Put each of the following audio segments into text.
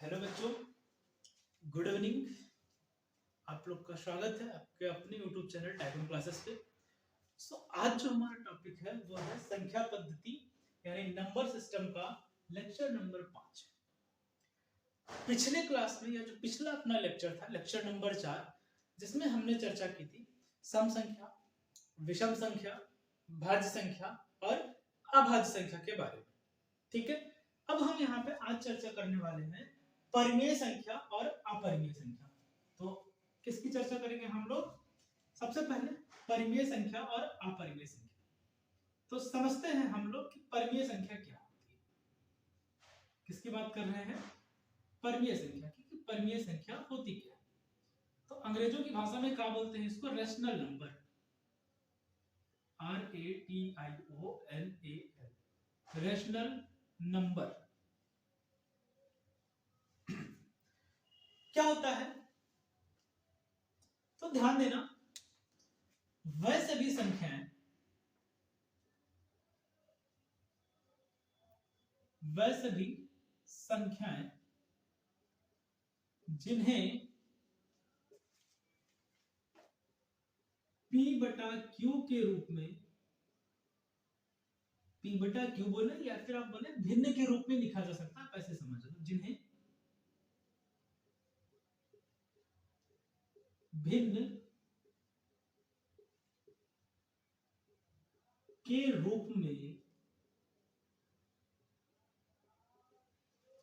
Hello बच्चों, good evening. आप लोग का स्वागत है आपके अपने यूट्यूब चैनल टाइपिंग क्लासेस पे। आज जो हमारा टॉपिक है वो है संख्या पद्धति यानी नंबर सिस्टम का लेक्चर नंबर 5। पिछले क्लास में या जो पिछला अपना लेक्चर था लेक्चर नंबर 4, जिसमें हमने चर्चा की थी सम संख्या, विषम संख्या, भाज्य संख्या और अभाज्य संख्या के बारे में। ठीक है, अब हम यहाँ पे आज चर्चा करने वाले हैं परिमेय संख्या और अपरिमेय संख्या। तो किसकी चर्चा करेंगे हम लोग? सबसे पहले परिमेय संख्या और अपरिमेय संख्या। तो समझते हैं हम लोग कि परिमेय संख्या क्या होती है। किसकी बात कर रहे हैं? परिमेय संख्या की। कि परिमेय संख्या होती क्या है? तो अंग्रेजों की भाषा में क्या बोलते हैं इसको? Rational number, RATIONAL, rational number. क्या होता है? तो ध्यान देना, वह सभी संख्याएं जिन्हें P बटा Q के रूप में, P बटा Q बोले या फिर आप बोले भिन्न के रूप में लिखा जा सकता है, ऐसे समझ लो, जिन्हें भिन्न के रूप में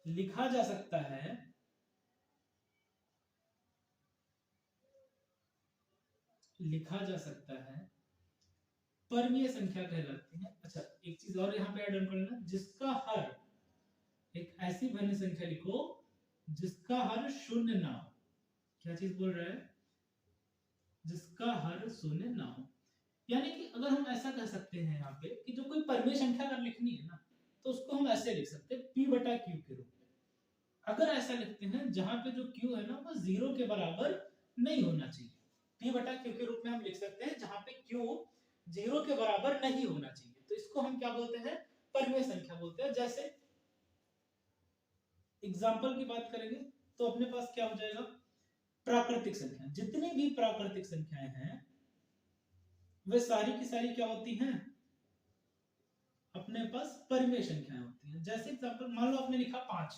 लिखा जा सकता है, परिमेय संख्या कहलाती है। अच्छा, एक चीज और यहाँ पे ऐड कर लेना, जिसका हर, एक ऐसी भिन्न संख्या लिखो जिसका हर शून्य ना हो। क्या चीज बोल रहा है? जिसका हर शून्य ना हो। यानी कि अगर हम ऐसा कह सकते हैं यहाँ पे कि जो कोई परिमेय संख्या अगर लिखनी है ना, तो उसको हम ऐसे लिख सकते हैं P बटा Q के रूप में। अगर ऐसा लिखते हैं जहां पे जो Q है ना वो 0 के बराबर नहीं होना चाहिए, P बटा Q के रूप में हम लिख सकते हैं जहां पे Q 0 के बराबर नहीं होना चाहिए, तो इसको हम क्या बोलते हैं? परिमेय संख्या बोलते हैं। जैसे एग्जाम्पल की बात करेंगे तो अपने पास क्या हो जाएगा? प्राकृतिक संख्या, जितनी भी प्राकृतिक संख्याएं हैं वे सारी की सारी क्या होती हैं? अपने पास परिमेय संख्याएं होती हैं। जैसे एग्जांपल मान लो आपने लिखा 5,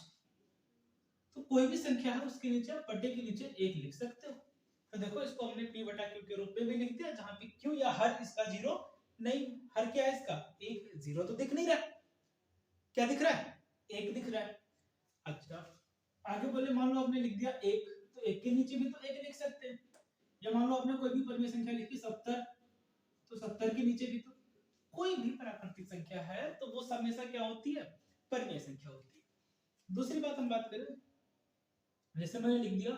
तो कोई भी संख्या है उसके नीचे आप बटे के नीचे 1 लिख सकते हो। तो देखो, इसको हमने P बटा Q के रूप में भी लिख दिया, जहां पे Q या हर इसका 0 नहीं, हर क्या है इसका? 1। 0 तो दिख नहीं रहा, क्या दिख रहा है? 1 दिख रहा है। अच्छा, आगे बोले मान लो आपने लिख दिया 1, तो 1 के नीचे भी तो 1 लिख सकते हैं। या मान लो आपने कोई भी परिमेय संख्या लिखी 70, तो 70 के नीचे भी तो कोई भी प्राकृतिक संख्या है तो वो हमेशा क्या होती है? परिमेय संख्या होती है। दूसरी बात हम बात करें, जैसे मैंने लिख दिया,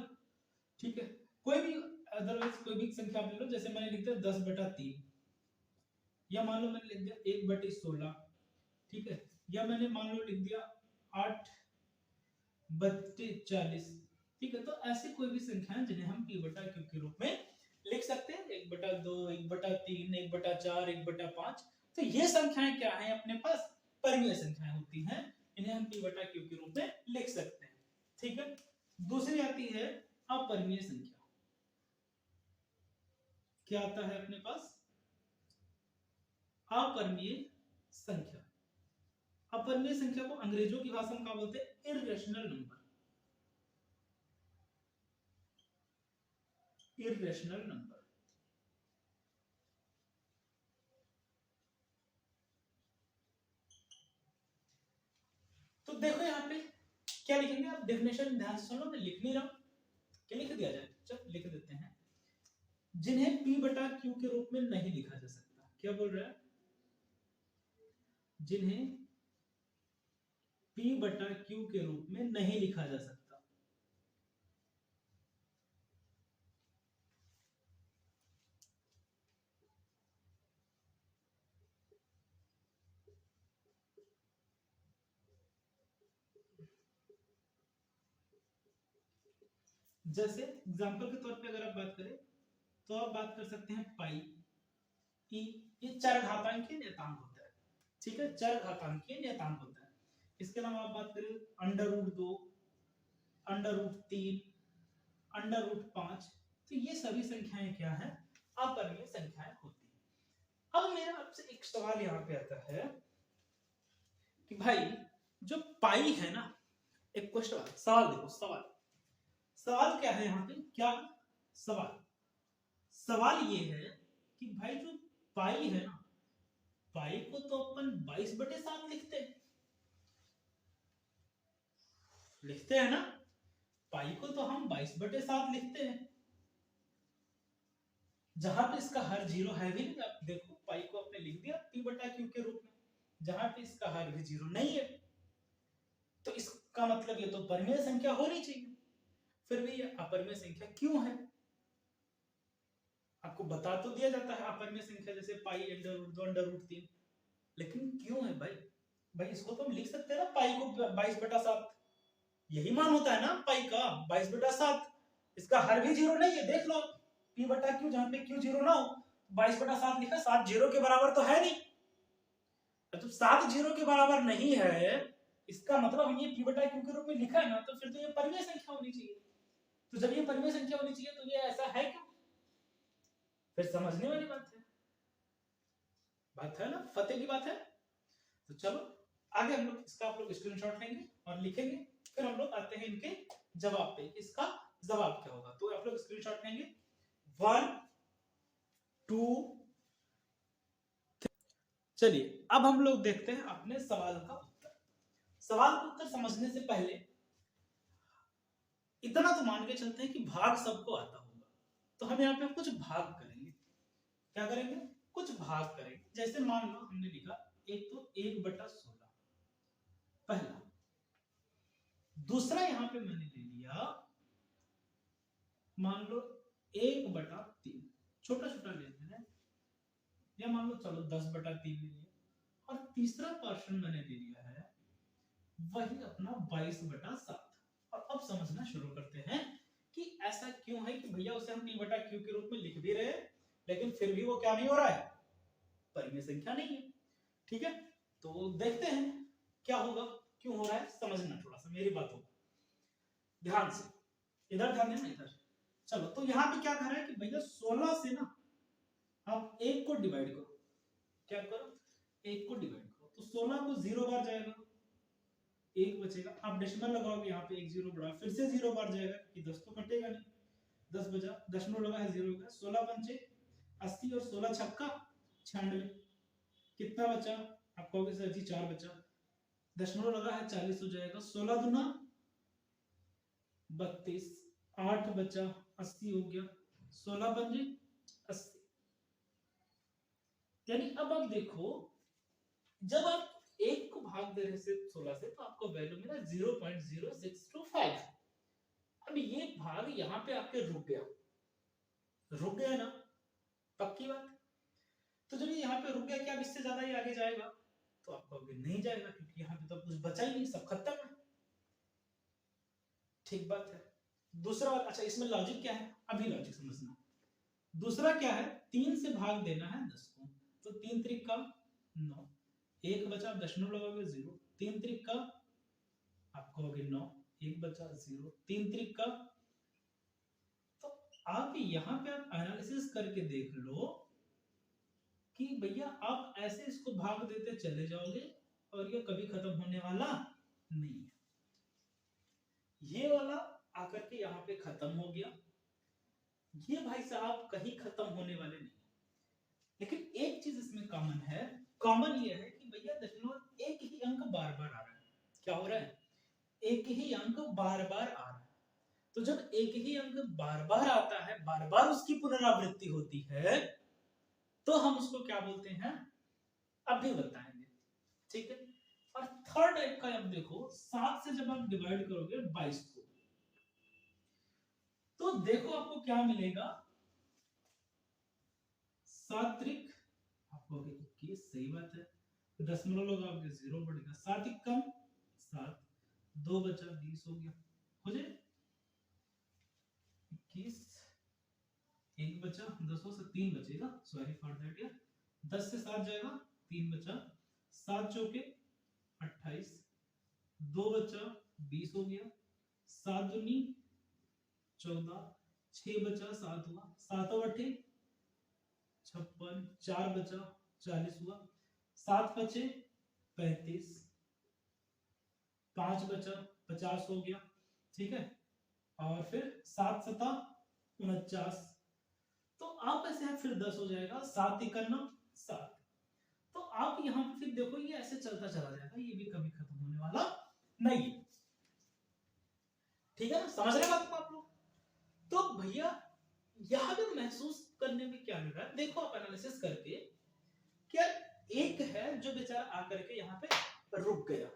ठीक है, कोई भी अदरवाइज कोई भी संख्या आप ले लो, जैसे मैंने लिख दिया 10 बटा 3, या मान लो मैंने लिख दिया 1 बटे 16, ठीक है, या मैंने मान लो लिख दिया 8 बटे 40, ठीक है। तो ऐसी कोई भी संख्या जिन्हें हम P बटा Q के रूप में लिख सकते हैं, 1 बटा 2, 1 बटा 3, 1 बटा 4, 1 बटा 5। तो ये संख्याएं क्या है? अपने पास परिमेय संख्याएं होती हैं, इन्हें हम P बटा Q के रूप में लिख सकते हैं। ठीक है। दूसरी आती है अपरिमेय संख्या। क्या आता है अपने पास? अपरिमेय संख्या। अपरिमेय संख्या को अंग्रेजों की भाषा में क्या बोलते हैं? Irrational number. Irrational number. तो देखो यहाँ पे क्या लिखेंगे आप? डेफिनेशन ध्यान से सुनो, मैं लिख नहीं रहा हूं, क्या लिख दिया जाए? चल लिख देते हैं। जिन्हें P बटा Q के रूप में नहीं लिखा जा सकता। क्या बोल रहा है? जिन्हें P बटा Q के रूप में नहीं लिखा जा सकता। जैसे एग्जांपल के तौर पे अगर आप बात करें तो आप बात कर सकते हैं पाई ई, ये चरघातांकीय नियतांक होता है। ठीक है, चरघातांकीय नियतांक होता है। इसके अलावा आप बात करें अंडर रूट 2, √3, √5, तो ये सभी संख्याएं क्या है, अपरिमेय संख्याएं होती है। अब मेरा आपसे एक सवाल यहाँ पे आता है कि भाई जो पाई है ना, एक क्वेश्चन सवाल देखो, सवाल क्या है यहाँ पे, क्या सवाल ये है कि भाई जो पाई है ना, पाई को तो अपन 22/7 लिखते हैं ना, पाई को तो हम 22/7 लिखते हैं, जहां पे इसका हर जीरो है भी नहीं। आप देखो पाई को आपने लिख दिया p/q के रूप में, जहां पे इसका हर भी जीरो नहीं है, तो इसका मतलब ये तो परिमेय संख्या होनी चाहिए, फिर भी ये अपरिमेय संख्या क्यों है? आपको बता तो दिया जाता है अपरिमेय संख्या जैसे पाई √2 √3, लेकिन क्यों है भाई? भाई इसको तो हम लिख सकते हैं ना, पाई को 22/7, यही मान होता है ना पाई का, 22/7, इसका हर भी जीरो नहीं है, देख लो p/q, जहां पे q जीरो ना हो, 22/7 लिखा, 7 जीरो के बराबर तो है नहीं, तो 7 जीरो के बराबर नहीं है, इसका मतलब हम ये p/q के रूप में लिखा है ना, तो फिर तो ये परिमेय संख्या होनी चाहिए। तो जब ये परिमेय संख्या होनी चाहिए तो ये ऐसा है क्यों? फिर समझने वाली बात है ना, फतेह की बात है। तो चलो आगे हम लोग इसका आप लोग स्क्रीनशॉट लेंगे और लिखेंगे, फिर हम लोग आते हैं इनके जवाब पे, इसका जवाब क्या होगा। तो आप लोग स्क्रीनशॉट लेंगे 1 2। चलिए अब हम लोग देखते हैं अपने सवाल का उत्तर। सवाल का उत्तर समझने से पहले इतना तो मान के चलते हैं कि भाग सबको आता होगा, तो हम यहाँ पे कुछ भाग करेंगे। क्या करेंगे? कुछ भाग करेंगे। जैसे मान लो हमने लिखा एक तो 1/16 पहला, दूसरा यहाँ पे मैंने ले लिया मान लो 1/3, छोटा छोटा ले लेना है, या मान लो चलो 10/3 ले लिया, और तीसरा पर्सन मैंने ले लिया है वही अपना 22/7। और अब समझना शुरू करते हैं कि ऐसा क्यों है कि भैया उसे हम p/q के रूप में लिख भी रहे हैं, लेकिन फिर भी वो क्या नहीं हो रहा है, परिमेय संख्या नहीं है। ठीक है, तो देखते हैं क्या होगा, क्यों हो रहा है, समझना थोड़ा सा मेरी बातों को ध्यान से, इधर ध्यान देना, इधर। चलो तो यहाँ पे क्या कह रहा है कि भैया 16 से ना आप 1 को डिवाइड करो, क्या करो, 1 को डिवाइड करो, तो 16 को 0 बार जाएगा, 1 बचेगा, आप डेसिमल लगाओगे यहाँ पे 1 0 बढ़ा, फिर से 0 बार जाएगा कि 10 तो कटेगा नहीं, 10 बचा, दशमलव लगा है 0 का, 16 पंचे 80 और 16 छक्का 96, कितना बचा, आप कहोगे सर जी 4 बचा, दशमलव लगा है 40 हो जाएगा, 16 दूना 32, 8 बचा 80 हो गया, 16 पंजे 80। यानी अब आप देखो, जब आप 1 को भाग दे रहे से 16 से, तो आपको वैल्यू मिला 0.0625। अब ये भाग यहाँ पे आपके रुक गया ना, पक्की बात। तो जब ये यहाँ पे रुक गया, क्या इससे ज्यादा ही आगे जाएगा? तो आपको आगे नहीं जाएगा, क्योंकि यहाँ पे तो कुछ बचा ही नहीं, सब खत्म है। ठीक बात है। दूसरा बात, अच्छा इसमें लॉजिक क्या है, अभी लॉजिक समझना। दूसरा क्या है, 3 से भाग देना है 10 को, तो 3 त्रिक का 9, 1 बचा, दशमलव लगाओगे 0, 3 त्रिक का आप कहोगे 9, 1 बचा 0, 3 त्रिक का। तो आप यहाँ पे आप एनालिसिस करके देख लो कि भैया आप ऐसे इसको भाग देते चले जाओगे और ये कभी खत्म होने वाला नहीं है। ये वाला आकर के यहाँ पे खत्म हो गया, ये भाई साहब कहीं खत्म होने वाले नहीं। लेकिन एक चीज इसमें कॉमन है, कॉमन ये है कि भैया दशमलव एक ही अंक बार बार आ रहा है। क्या हो रहा है? एक ही अंक बार बार आ रहा है। तो जब एक ही अंक बार बार आता है, बार बार उसकी पुनरावृत्ति होती है, तो हम उसको क्या बोलते हैं, अभी बताएंगे। ठीक है। और थर्ड टाइप का आप देखो, 7 से जब आप डिवाइड करोगे 22 को, तो देखो आपको क्या मिलेगा, 7 त्रिक आपको 21, सही बात है, तो दशमलव लगाओगे 0 बढ़ेगा, 7 एकम 7, 2 बचा 20 हो गया, हो जाए 21, 1 बचा, 10 से 3 बचेगा, सॉरी फॉर दैट यार, 10 से 7 जाएगा, 3 बचा, 7 चौके 28, 2 बचा 20 हो गया, 7 दूनी 14, 6 बचा 7 हुआ, 7 बटे 56, 4 बचा 40 हुआ, 7 बचे 35, 5 बचा 50 हो गया, ठीक है। और फिर 7 सता 49, तो आप ऐसे फिर 10 हो जाएगा, 7 इकन्ना 7। तो आप यहाँ पे फिर देखो ये ऐसे चलता चला जाएगा, ये भी कभी खत्म होने वाला नहीं है, ठीक है ना, समझ रहे बात को आप लोग। तो भैया यहाँ पे महसूस करने में क्या लग रहा है, देखो आप एनालिसिस करके, क्या एक है जो बेचारा आकर के यहाँ पे रुक गया,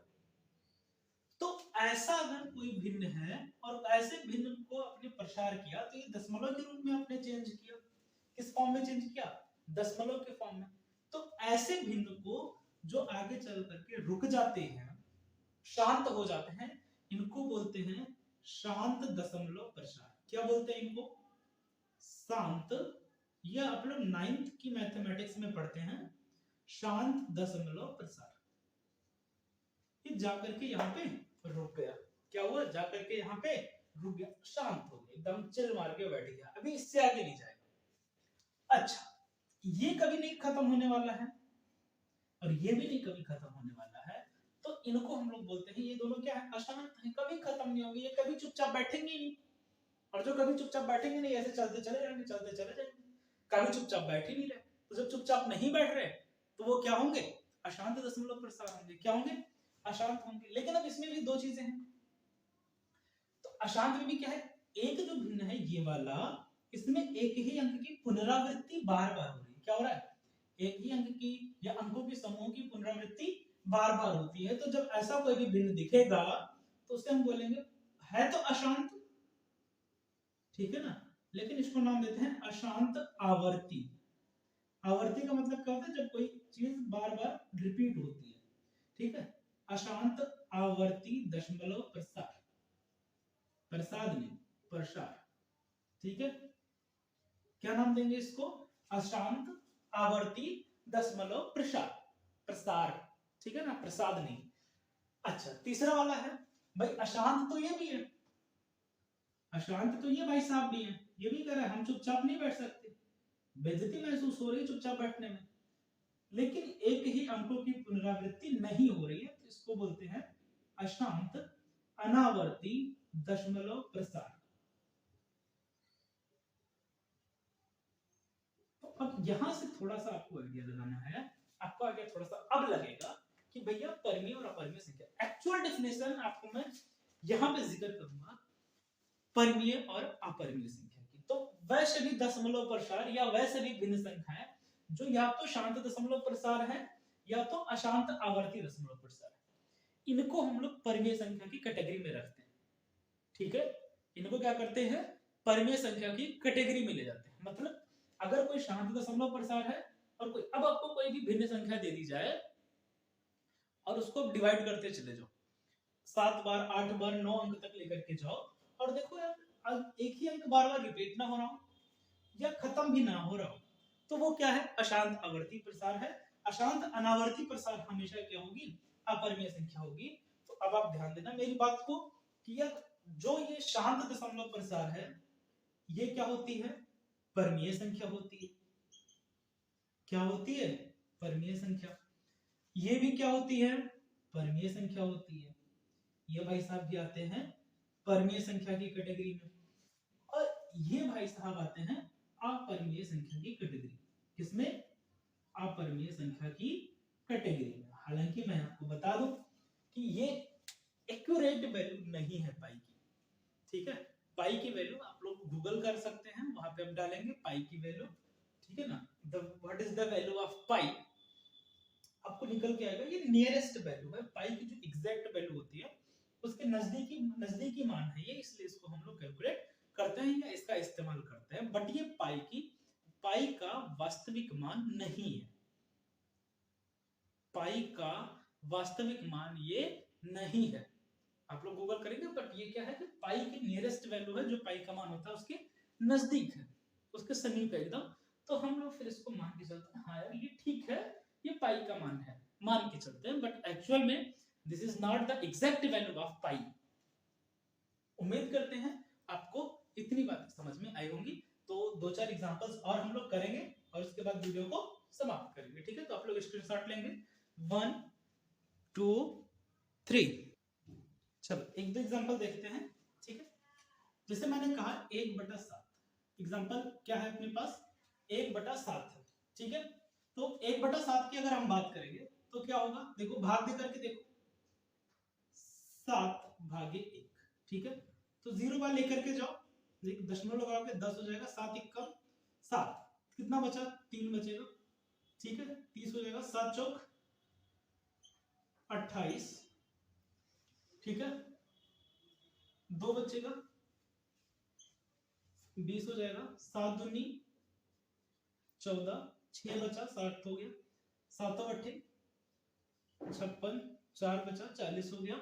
तो ऐसा अगर कोई भिन्न है और ऐसे भिन्न को अपने प्रसार किया, तो ये दशमलव के रूप में आपने चेंज किया, किस फॉर्म में चेंज किया, दशमलव के फॉर्म में। तो ऐसे भिन्न को जो आगे चल करके रुक जाते हैं, शांत हो जाते हैं, इनको बोलते हैं शांत दशमलव प्रसार। क्या बोलते हैं इनको, शांत, ये आप लोग 9th की मैथमेटिक्स में पढ़ते हैं, शांत दशमलव प्रसार। ये जाकर के यहाँ पे रुक गया, क्या हुआ, जाकर के यहाँ पे रुक गया, शांत हो गया, एकदम चिल मार के बैठ गया, अभी इससे आगे नहीं जाएगा। अच्छा, ये कभी नहीं खत्म होने वाला है और ये भी नहीं कभी खत्म होने वाला है, तो इनको हम लोग बोलते हैं, ये दोनों क्या है, अशांत है, कभी खत्म नहीं होंगे, ये कभी चुपचाप बैठेंगे ही नहीं, और जो कभी चुपचाप बैठेंगे नहीं, ऐसे चलते चले जाएंगे, चलते चले जाएंगे, कभी चुपचाप बैठ ही नहीं रहे। तो जब चुपचाप नहीं बैठ रहे तो वो क्या होंगे, अशांत दशमलव प्रसार होंगे, क्या होंगे, अशांत होंगे। लेकिन अब इसमें भी दो चीजें हैं, तो अशांत में भी क्या है, एक जो भिन्न है ये वाला, इसमें एक ही अंक की पुनरावृत्ति बार बार हो रही है, क्या हो रहा है, एक ही अंक की या अंकों के समूह की पुनरावृत्ति बार बार होती है। तो जब ऐसा कोई भी भिन्न दिखेगा तो उसे हम बोलेंगे है तो अशांत, ठीक है ना, लेकिन इसको नाम देते हैं अशांत आवर्ती। आवर्ती का मतलब क्या होता है, जब कोई चीज बार बार रिपीट होती है, ठीक है, अशांत आवर्ती दशमलव प्रसार, प्रसाद नहीं प्रसार, ठीक है, क्या नाम देंगे इसको, अशांत आवर्ती दशमलव प्रसार, प्रसार, ठीक है ना, प्रसाद नहीं। अच्छा, तीसरा वाला है भाई अशांत, तो ये भी है, अशांत तो ये भाई साहब भी है, ये भी कह रहा है हम चुपचाप नहीं बैठ सकते, बेइज्जती महसूस हो रही है चुपचाप बैठने में, लेकिन एक ही अंकों की पुनरावृत्ति नहीं हो रही है, तो इसको बोलते हैं अशांत अनावर्ती दशमलव प्रसार। तो अब यहां से थोड़ा सा आपको आइडिया लगाना है, आपको आइडिया थोड़ा सा अब लगेगा कि भैया परिमेय और अपरिमेय संख्या, एक्चुअल डेफिनेशन आपको मैं यहां पे जिक्र करूंगा परिमेय और अपरिमेय संख्या की। तो वैसे भी दशमलव प्रसार या वैसे भी भिन्न संख्याएं जो या तो शांत दशमलव प्रसार है या तो अशांत आवर्ती दशमलव प्रसार है, इनको हम लोग परिमेय संख्या की कैटेगरी में रखते हैं, ठीक है, इनको क्या करते हैं, परिमेय संख्या की कैटेगरी में ले जाते हैं। मतलब अगर कोई शांत दशमलव प्रसार है और कोई, अब आपको कोई भी भिन्न संख्या दे दी जाए और उसको डिवाइड करते चले जाओ, 7 बार 8 बार 9 अंक तक लेकर के जाओ, और देखो यार एक ही अंक बार बार रिपीट ना हो रहा हो या खत्म भी ना हो रहा हो, तो वो क्या है, अशांत आवर्ती प्रसार है। अशांत अनावर्ती प्रसार हमेशा क्या होगी, अपरिमेय संख्या होगी। तो अब आप ध्यान देना मेरी बात को कि यार जो ये शांत दशमलव प्रसार है, ये क्या होती है, परिमेय संख्या होती है, क्या होती है, परिमेय संख्या। ये भी क्या होती है, परिमेय संख्या होती है। ये भाई साहब भी आते हैं परिमेय संख्या की कैटेगरी में, और ये भाई साहब आते हैं अपरिमेय संख्या की कैटेगरी। किसमें, अपरिमेय संख्या की कैटेगरी में। हालांकि मैं आपको बता दूं कि ये एक्यूरेट वैल्यू नहीं है पाई की, ठीक है, पाई की वैल्यू आप लोग गूगल कर सकते हैं, वहां पे आप डालेंगे पाई की वैल्यू, ठीक है ना, what is the value of pi, आपको निकल के आएगा, ये नियरेस्ट वैल्यू है, पाई की जो एग्जैक्ट वैल्यू होती है उसके नजदीकी मान है ये, इसलिए इसको हम लोग कैलकुलेट करते हैं या इसका इस्तेमाल करते हैं। बट ये पाई का वास्तविक मान नहीं है, पाई का वास्तविक मान ये नहीं है। आप लोग गूगल करेंगे, बट ये क्या है कि पाई की नियरेस्ट वैल्यू है, जो पाई का मान होता है उसके नजदीक है, उसके समीप है एकदम। तो हम लोग फिर इसको मान के चलते हैं, हाँ यार ये ठीक है, ये पाई का मान है, मान के चलते हैं। बट एक्चुअल में this is not the exact value of pi. उम्मीद करते हैं आपको इतनी बातें समझ में आई होंगी। तो 2-4 एग्जांपल्स और हम लोग करेंगे और उसके बाद वीडियो को समाप्त करेंगे। ठीक है, तो आप लोग स्क्रीनशॉट लेंगे 1 2 3। चलो एक दो एग्जांपल देखते हैं। ठीक है, जैसे मैंने कहा 1/7 एग्जांपल क्या है अपने पास 1/7 है। ठीक है, तो 1/7 की अगर हम बात करेंगे तो क्या होगा, देखो भाग दे करके देखो 7/1। ठीक है, तो 0 बार लेकर के जाओ, दशमलव लगाओगे 10 हो जाएगा, 7 × 7 कितना बचा 3 बचेगा। ठीक है, 30 हो जाएगा, 7 चौक 28। ठीक है, 2 बचेगा 20 हो जाएगा, 7 दूनी 14, 6 बचा 60 हो गया, 7 8 56, 4 बचा 40 हो गया,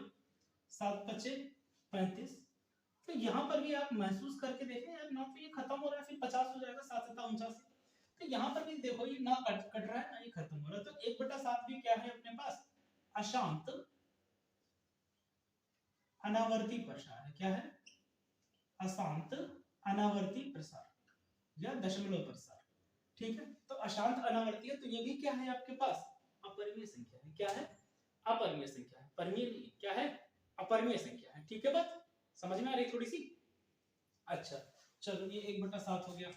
7 5 35। तो यहाँ पर भी आप महसूस करके देखें यार, ना तो ये खत्म हो रहा है फिर 50 हो जाएगा, 7 7 49। तो यहाँ पर भी देखो ये ना कट रहा है ना ये खत्म हो रहा है। तो 1/7 भी क्या है अपने पास अशांत अनावर्ती प्रसार है। क्या है, अशांत अनावर्ती प्रसार या दशमलव प्रसार। ठीक है, तो अशांत अनावर्ती है, तो ये भी क्या है आपके पास अपरिमेय संख्या है। क्या है, अपरिमेय संख्या है, परिमेय नहीं, क्या है अपरिमेय संख्या है। ठीक है, बात समझ में आ रही थोड़ी सी। अच्छा चलो ये 1/7 हो गया।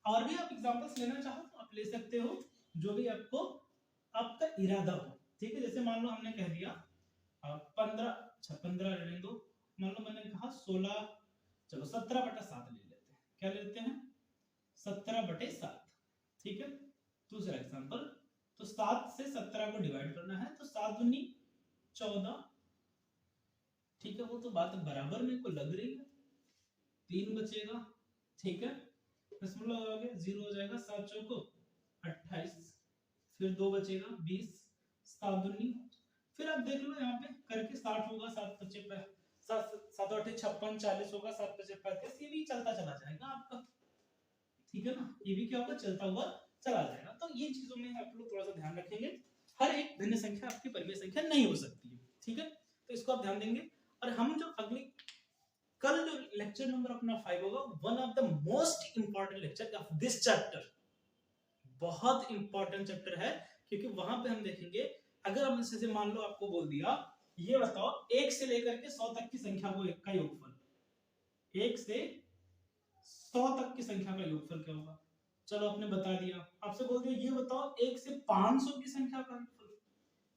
और भी आप एग्जांपल्स लेना चाहो तो आप ले सकते हो, जो भी आपको आपका इरादा हो। ठीक है, जैसे मान लो हमने कह दिया 15 रहने दो, मान लो मैंने कहा 16, चलो 17/7 ले लेते हैं। क्या ले लेते हैं 17/7। ठीक है, दूसरा एग्जांपल, तो 7 से 17 को डिवाइड करना है, तो 7 दूनी 14। ठीक है, वो तो बात बराबर मेरे को लग रही है, 3 बचेगा। ठीक है, दशमलव लगाओगे 0 हो जाएगा, 7 चौको 28, फिर 2 बचेगा 20, 7 दूनी, फिर आप देख लो यहाँ पे करके 60 होगा, 7 5 7 8 56, 40 होगा, 7 5 35, ये भी चलता चला जाएगा आपका। ठीक है ना, ये भी क्या होगा चलता हुआ चला जाएगा। तो ये चीजों में आप लोग थोड़ा सा ध्यान रखेंगे, हर एक भिन्न संख्या आपकी परिमेय संख्या नहीं हो सकती है। ठीक है, तो इसको आप ध्यान देंगे। और हम जो अगली कल जो लेक्चर नंबर अपना 5 होगा, one of the most important lecture of this chapter, बहुत इंपॉर्टेंट चैप्टर है, क्योंकि वहां पे हम देखेंगे अगर हम जैसे मान लो आपको बोल दिया ये बताओ 1 से लेकर के 100 तक की संख्या को का योगफल, 1 से 100 तक की संख्या का योगफल क्या होगा। चलो आपने बता दिया, आपसे बोल दिया ये बताओ 1 से 500 की संख्या का योगफल,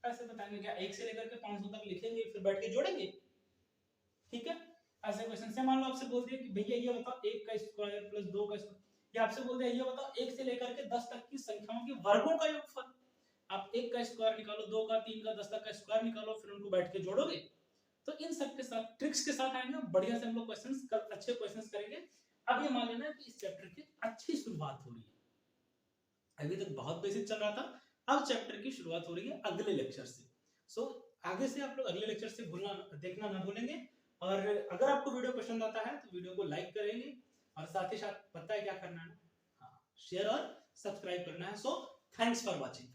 कैसे बताएंगे, क्या 1 से लेकर के 500 तक लिखेंगे फिर बैठ के जोड़ेंगे। ठीक है, ऐसे क्वेश्चन से मान लो आपसे बोल दिया कि भैया ये बताओ 1 का स्क्वायर प्लस 2 का स्क्वायर, या आपसे बोल दिया ये बताओ 1 से लेकर के 10 तक की संख्याओं के वर्गों का योगफल। आप 1 का स्क्वायर निकालो, 2 का, 3 का, 10 तक का स्क्वायर निकालो, फिर उनको बैठ के जोड़ोगे। तो इन सब के साथ ट्रिक्स के साथ आएंगे, बढ़िया से हम लोग क्वेश्चंस अच्छे क्वेश्चंस करेंगे। अब ये मान लेना है कि इस चैप्टर की अच्छी शुरुआत हो रही है, अभी तक बहुत बेसिक चल रहा था, अब चैप्टर की शुरुआत हो रही है अगले लेक्चर से। सो आगे से आप लोग अगले लेक्चर से देखना ना भूलेंगे। और अगर आपको वीडियो पसंद आता है तो वीडियो को लाइक करेंगे, और साथ ही साथ पता है क्या करना है, हाँ शेयर और सब्सक्राइब करना है। So thanks for watching.